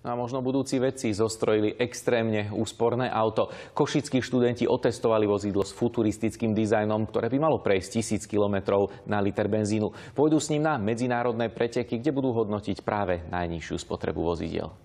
No a možno budúci vedci zostrojili extrémne úsporné auto. Košickí študenti otestovali vozidlo s futuristickým dizajnom, ktoré by malo prejsť 1000 kilometrov na liter benzínu. Pôjdu s ním na medzinárodné preteky, kde budú hodnotiť práve najnižšiu spotrebu vozidiel.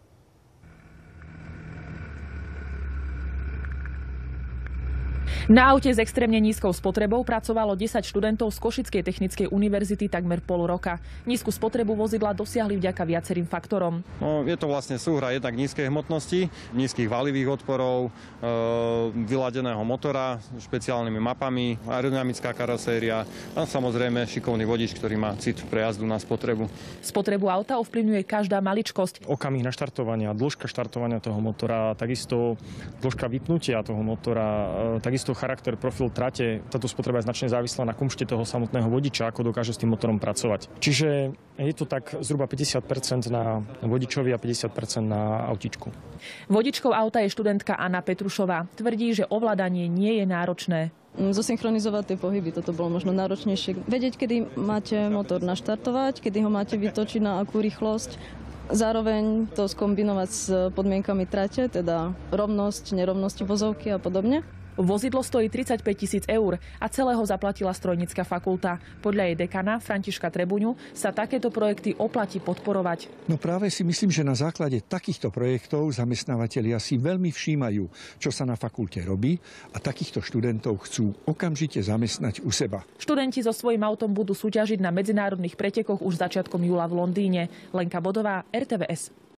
Na aute s extrémne nízkou spotrebou pracovalo 10 študentov z Košickej technickej univerzity takmer pol roka. Nízku spotrebu vozidla dosiahli vďaka viacerým faktorom. No, je to vlastne súhra jednak nízkej hmotnosti, nízkych valivých odporov, vyladeného motora, špeciálnymi mapami, aerodynamická karoséria a samozrejme šikovný vodič, ktorý má cit pre jazdu na spotrebu. Spotrebu auta ovplyvňuje každá maličkosť. Okamih naštartovania, dĺžka štartovania toho motora, takisto dĺžka vypnutia toho motora, takisto charakter, profil trate. Táto spotreba je značne závislá na kumšte toho samotného vodiča, ako dokáže s tým motorom pracovať. Čiže je to tak zhruba 50% na vodičovi a 50% na autičku. Vodičkou auta je študentka Anna Petrušová. Tvrdí, že ovládanie nie je náročné. Zosynchronizovať tie pohyby, toto bolo možno náročnejšie. Vedieť, kedy máte motor naštartovať, kedy ho máte vytočiť na akú rýchlosť. Zároveň to skombinovať s podmienkami trate, teda rovnosť, nerovnosti vozovky a podobne. Vozidlo stojí 35 000 eur a celého zaplatila strojnícka fakulta. Podľa jej dekana Františka Trebuňu sa takéto projekty oplatí podporovať. No práve si myslím, že na základe takýchto projektov zamestnávateľia si veľmi všímajú, čo sa na fakulte robí a takýchto študentov chcú okamžite zamestnať u seba. Študenti so svojím autom budú súťažiť na medzinárodných pretekoch už začiatkom júla v Londýne. Lenka Bodová, RTVS.